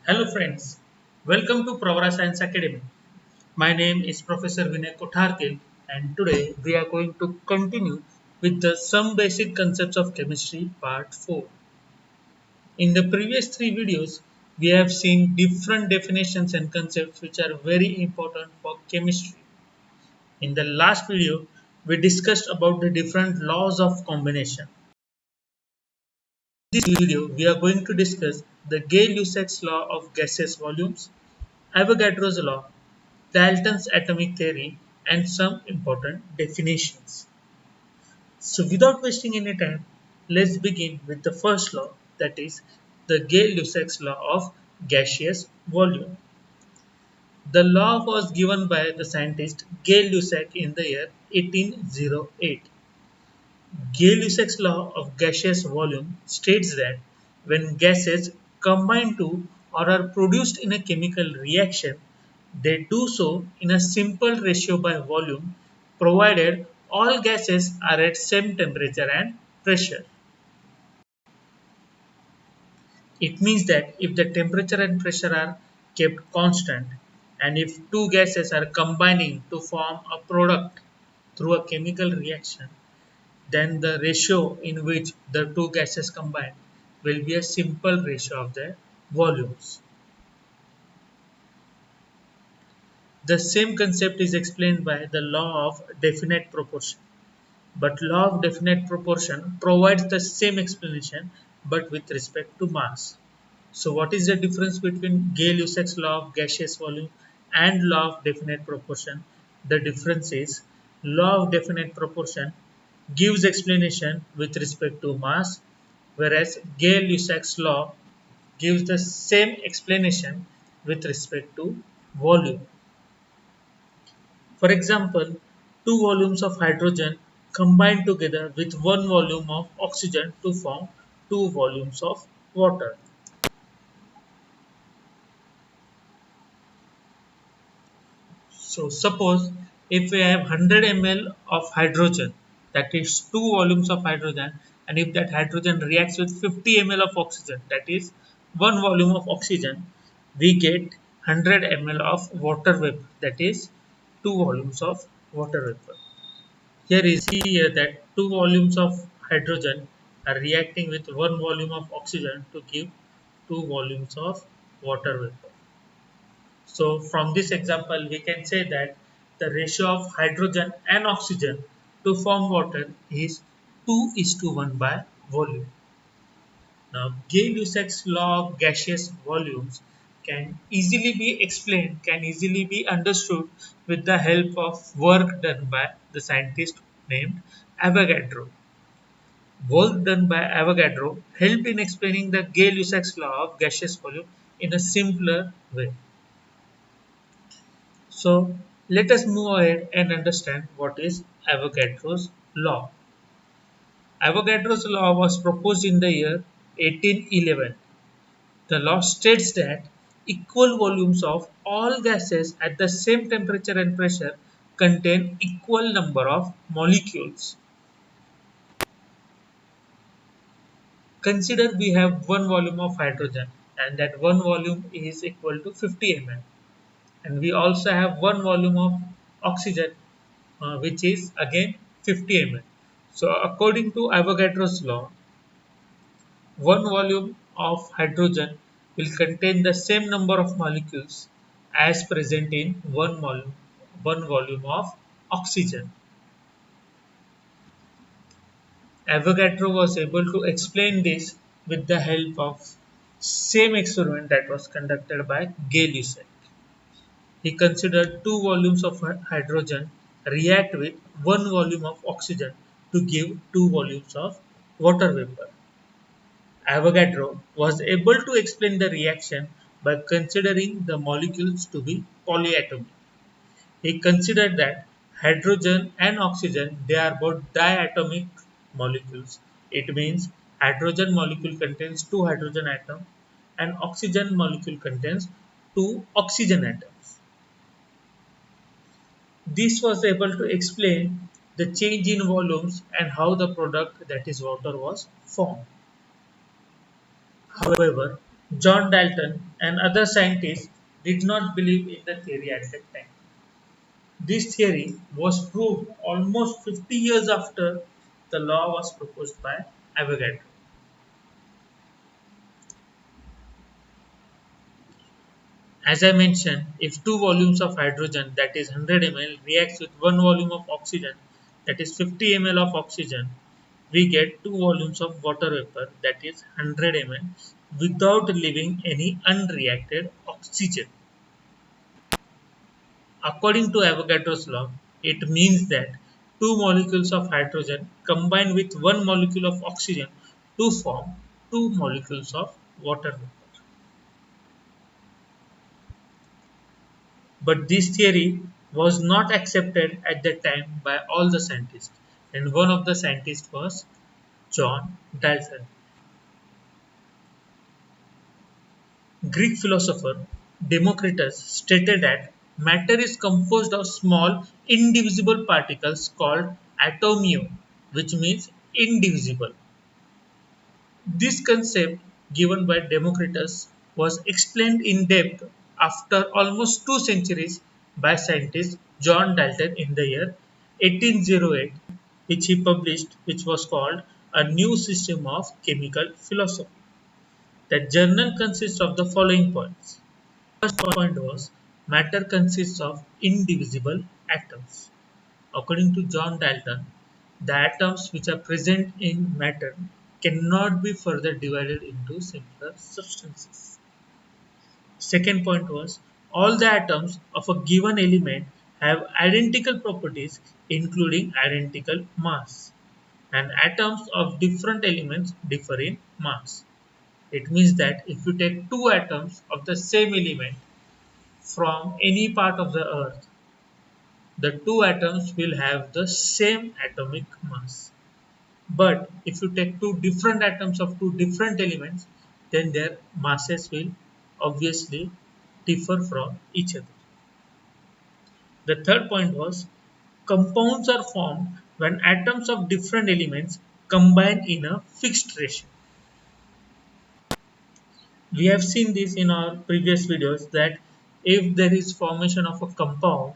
Hello friends, welcome to Pravara Science Academy. My name is Professor Vinay Kotharkil and today we are going to continue with the Some Basic Concepts of Chemistry Part 4. In the previous three videos, we have seen different definitions and concepts which are very important for chemistry. In the last video, we discussed about the different laws of combination. In this video, we are going to discuss the Gay-Lussac's law of gaseous volumes, Avogadro's law, Dalton's atomic theory, and some important definitions. So, without wasting any time, let's begin with the first law, that is the Gay-Lussac's law of gaseous volume. The law was given by the scientist Gay-Lussac in the year 1808. Gay-Lussac's law of gaseous volume states that when gases combine to or are produced in a chemical reaction, they do so in a simple ratio by volume, provided all gases are at same temperature and pressure. It means that if the temperature and pressure are kept constant and if two gases are combining to form a product through a chemical reaction, then the ratio in which the two gases combine will be a simple ratio of their volumes. The same concept is explained by the law of definite proportion. But law of definite proportion provides the same explanation but with respect to mass. So what is the difference between Gay-Lussac's law of gaseous volume and law of definite proportion? The difference is law of definite proportion gives explanation with respect to mass, whereas Gay-Lussac's law gives the same explanation with respect to volume. For example, two volumes of hydrogen combine together with one volume of oxygen to form two volumes of water. So suppose if we have 100 ml of hydrogen, that is two volumes of hydrogen, and if that hydrogen reacts with 50 ml of oxygen, that is one volume of oxygen, we get 100 ml of water vapor, that is two volumes of water vapor. Here is see here that two volumes of hydrogen are reacting with one volume of oxygen to give two volumes of water vapor. So from this example, we can say that the ratio of hydrogen and oxygen to form water is 2 is to 1 by volume. Now, Gay-Lussac's law of gaseous volumes can easily be explained, can easily be understood with the help of work done by the scientist named Avogadro. Work done by Avogadro helped in explaining the Gay-Lussac's law of gaseous volume in a simpler way. So let us move ahead and understand what is Avogadro's law. Avogadro's law was proposed in the year 1811. The law states that equal volumes of all gases at the same temperature and pressure contain equal number of molecules. Consider we have one volume of hydrogen and that one volume is equal to 50 ml, and we also have one volume of oxygen which is again 50 ml. So according to Avogadro's law, one volume of hydrogen will contain the same number of molecules as present in one volume of oxygen. Avogadro was able to explain this with the help of same experiment that was conducted by Gay-Lussac. He considered two volumes of hydrogen react with one volume of oxygen to give two volumes of water vapor. Avogadro was able to explain the reaction by considering the molecules to be polyatomic. He considered that hydrogen and oxygen, they are both diatomic molecules. It means hydrogen molecule contains two hydrogen atoms and oxygen molecule contains two oxygen atoms. This was able to explain the change in volumes and how the product, that is water, was formed. However, John Dalton and other scientists did not believe in the theory at that time. This theory was proved almost 50 years after the law was proposed by Avogadro. As I mentioned, if two volumes of hydrogen, that is 100 ml, reacts with one volume of oxygen, that is 50 ml of oxygen, we get two volumes of water vapor, that is 100 ml, without leaving any unreacted oxygen. According to Avogadro's law, it means that two molecules of hydrogen combine with one molecule of oxygen to form two molecules of water vapor. But this theory was not accepted at that time by all the scientists, and one of the scientists was John Dalton. Greek philosopher Democritus stated that matter is composed of small indivisible particles called atomio, which means indivisible. This concept, given by Democritus, was explained in depth after almost 2 centuries by scientist John Dalton in the year 1808, which he published, which was called A New System of Chemical Philosophy. The journal consists of the following points. First point was matter consists of indivisible atoms. According to John Dalton, the atoms which are present in matter cannot be further divided into simpler substances. Second point was all the atoms of a given element have identical properties including identical mass, and atoms of different elements differ in mass. It means that if you take two atoms of the same element from any part of the earth, the two atoms will have the same atomic mass. But if you take two different atoms of two different elements, then their masses will obviously differ from each other. The third point was compounds are formed when atoms of different elements combine in a fixed ratio. We have seen this in our previous videos that if there is formation of a compound,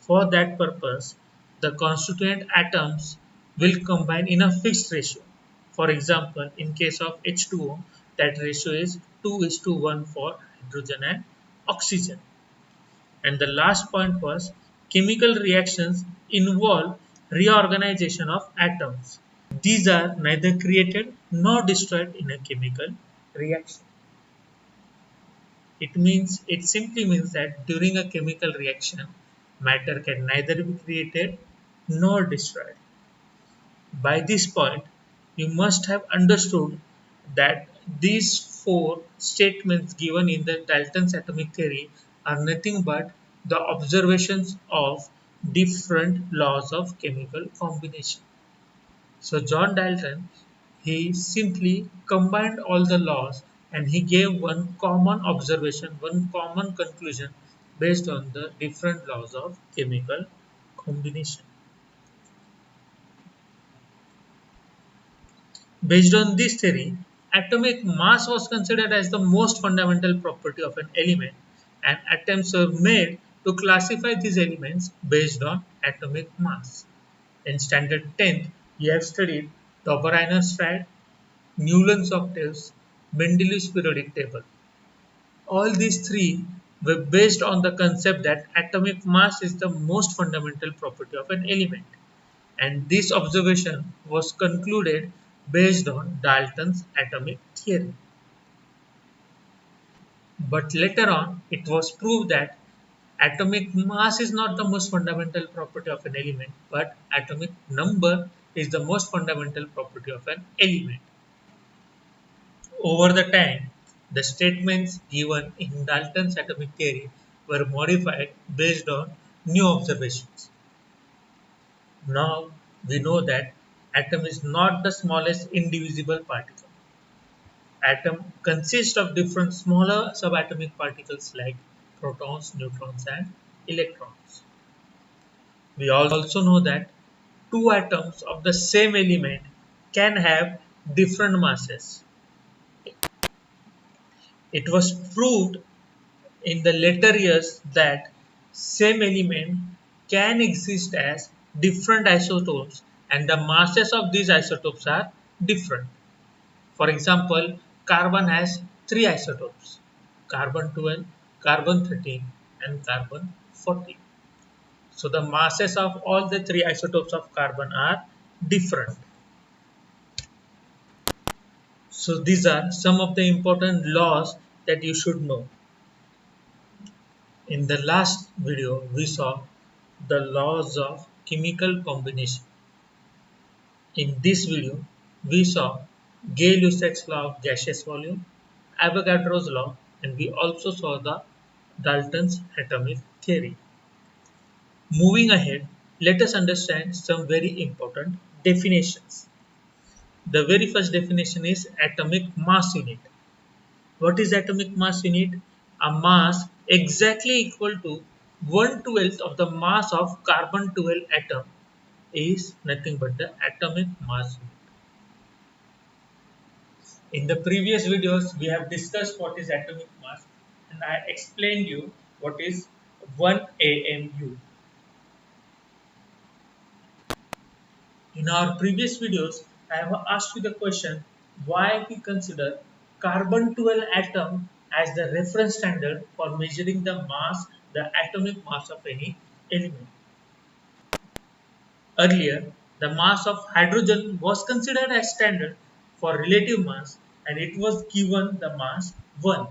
for that purpose, the constituent atoms will combine in a fixed ratio. For example, in case of H2O, that ratio is 2 is to 1 for hydrogen and oxygen. And the last point was chemical reactions involve reorganization of atoms. These are neither created nor destroyed in a chemical reaction. It simply means that during a chemical reaction, matter can neither be created nor destroyed. By this point, you must have understood that these four statements given in the Dalton's atomic theory are nothing but the observations of different laws of chemical combination. So John Dalton, he simply combined all the laws and he gave one common observation, one common conclusion based on the different laws of chemical combination. Based on this theory, atomic mass was considered as the most fundamental property of an element, and attempts were made to classify these elements based on atomic mass. In standard 10th, you have studied Dobereiner stride, Newlands octaves, Mendeleev's periodic table. All these three were based on the concept that atomic mass is the most fundamental property of an element, and this observation was concluded based on Dalton's atomic theory. But later on, it was proved that atomic mass is not the most fundamental property of an element, but atomic number is the most fundamental property of an element. Over the time, the statements given in Dalton's atomic theory were modified based on new observations. Now we know that atom is not the smallest indivisible particle. Atom consists of different smaller subatomic particles like protons, neutrons and electrons. We also know that two atoms of the same element can have different masses. It was proved in the later years that same element can exist as different isotopes and the masses of these isotopes are different. For example, carbon has three isotopes: carbon 12, carbon 13 and carbon 14. So the masses of all the three isotopes of carbon are different. So these are some of the important laws that you should know. In the last video, we saw the laws of chemical combination. In this video, we saw Gay-Lussac's law of gaseous volume, Avogadro's law, and we also saw the Dalton's atomic theory. Moving ahead, let us understand some very important definitions. The very first definition is atomic mass unit. What is atomic mass unit? A mass exactly equal to 1/12 of the mass of carbon 12 atom is nothing but the atomic mass unit. In the previous videos, we have discussed what is atomic mass and I explained you what is 1 AMU. In our previous videos, I have asked you the question why we consider carbon 12 atom as the reference standard for measuring the mass, the atomic mass of any element. Earlier, the mass of hydrogen was considered as standard for relative mass and it was given the mass 1.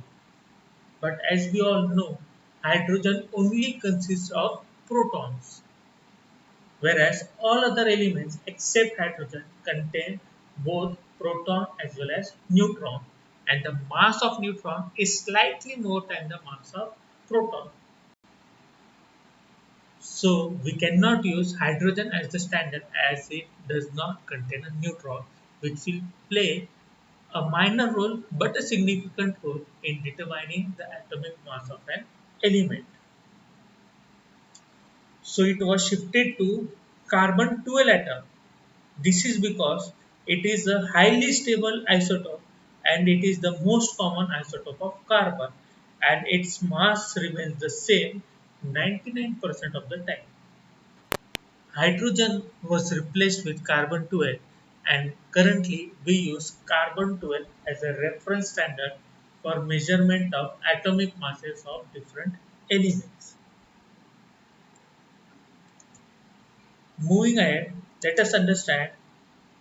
But as we all know, hydrogen only consists of protons, whereas all other elements except hydrogen contain both proton as well as neutron, and the mass of neutron is slightly more than the mass of proton. So we cannot use hydrogen as the standard as it does not contain a neutron, which will play a minor role but a significant role in determining the atomic mass of an element. So it was shifted to carbon 12 atom. This is because it is a highly stable isotope and it is the most common isotope of carbon and its mass remains the same 99% of the time. Hydrogen was replaced with carbon 12 and currently we use carbon 12 as a reference standard for measurement of atomic masses of different elements. Moving ahead, let us understand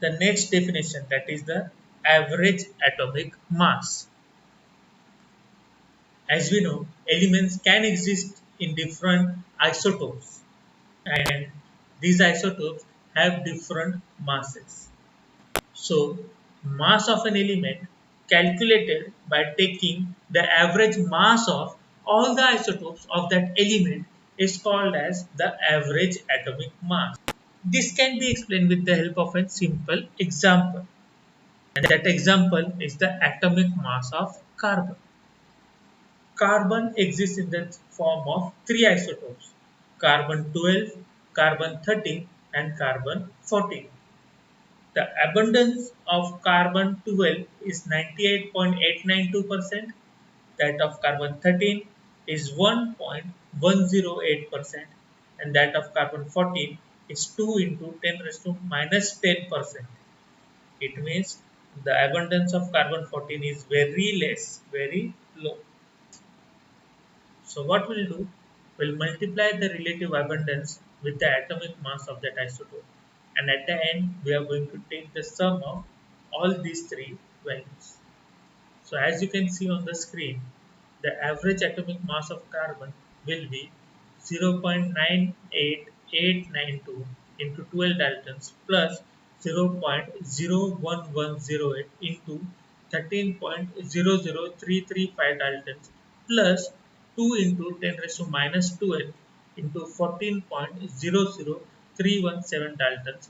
the next definition, that is the average atomic mass. As we know, elements can exist in different isotopes and these isotopes have different masses. So, mass of an element calculated by taking the average mass of all the isotopes of that element is called as the average atomic mass. This can be explained with the help of a simple example. And that example is the atomic mass of carbon. Carbon exists in the form of three isotopes: carbon 12, carbon 13 and carbon 14. The abundance of carbon 12 is 98.892%, that of carbon 13 is 1.108%, and that of carbon 14 is 2 into 10 raised to minus 10%. It means the abundance of carbon 14 is very less, very low. So what we'll do, we'll multiply the relative abundance with the atomic mass of that isotope. And at the end, we are going to take the sum of all these three values. So as you can see on the screen, the average atomic mass of carbon will be 0.98892 into 12 daltons plus 0.01108 into 13.00335 daltons plus 2 into 10 raised to minus 12 into 14.00317 daltons,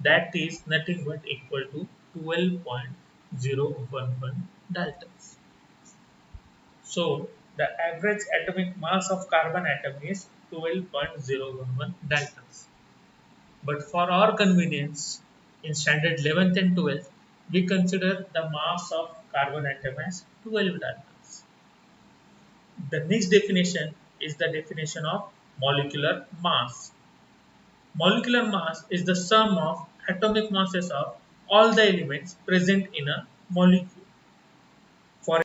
that is nothing but equal to 12.011 daltons. So the average atomic mass of carbon atom is 12.011 daltons. But for our convenience, in standard 11th and 12th, we consider the mass of carbon atom as 12 daltons. The next definition is the definition of molecular mass. Molecular mass is the sum of atomic masses of all the elements present in a molecule. For,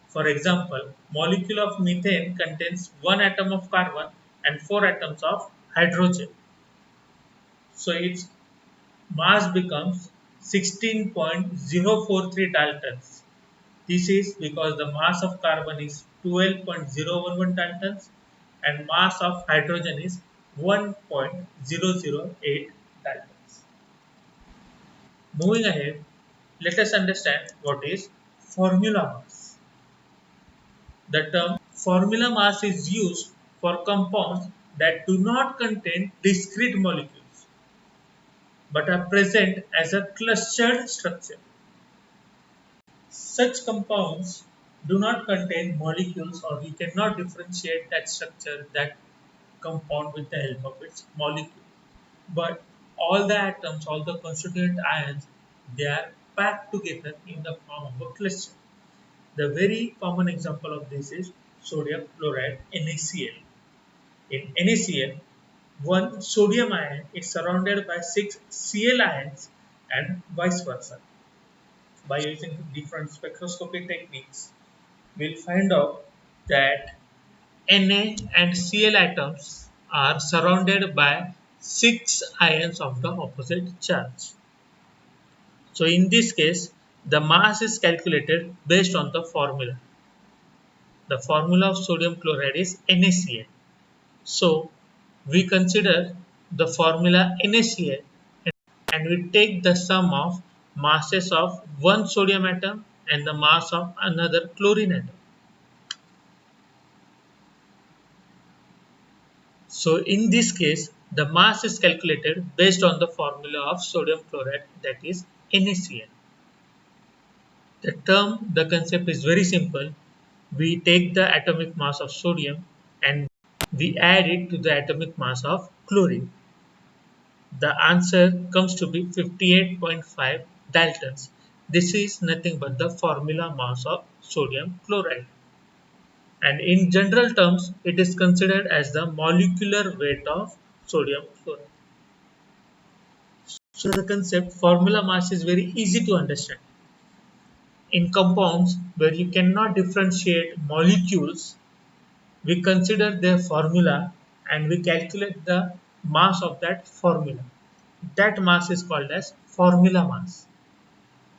for example, molecule of methane contains one atom of carbon and four atoms of hydrogen. So its mass becomes 16.043 daltons. This is because the mass of carbon is 12.011 daltons and mass of hydrogen is 1.008 daltons. Moving ahead, let us understand what is formula mass. The term formula mass is used for compounds that do not contain discrete molecules but are present as a clustered structure. Such compounds do not contain molecules, or we cannot differentiate that structure, that compound, with the help of its molecule. But all the atoms, all the constituent ions, they are packed together in the form of a cluster. The very common example of this is sodium chloride, NaCl. In NaCl, one sodium ion is surrounded by 6 Cl ions and vice versa. By using different spectroscopy techniques, we'll find out that Na and Cl atoms are surrounded by 6 ions of the opposite charge. So in this case, the mass is calculated based on the formula. The formula of sodium chloride is NaCl. So we consider the formula NaCl and we take the sum of masses of one sodium atom and the mass of another chlorine atom. So in this case, the mass is calculated based on the formula of sodium chloride, that is NaCl. The concept is very simple. We take the atomic mass of sodium and we add it to the atomic mass of chlorine. The answer comes to be 58.5 daltons. This is nothing but the formula mass of sodium chloride. And in general terms, it is considered as the molecular weight of sodium chloride. So the concept formula mass is very easy to understand. In compounds where you cannot differentiate molecules, we consider their formula and we calculate the mass of that formula. That mass is called as formula mass,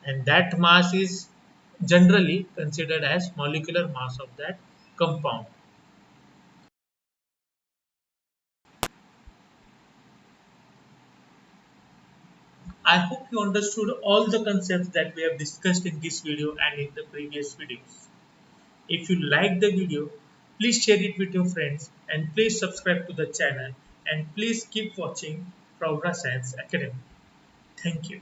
and that mass is generally considered as molecular mass of that compound. I hope you understood all the concepts that we have discussed in this video and in the previous videos. If you like the video, please share it with your friends and please subscribe to the channel and please keep watching Progress Science Academy. Thank you.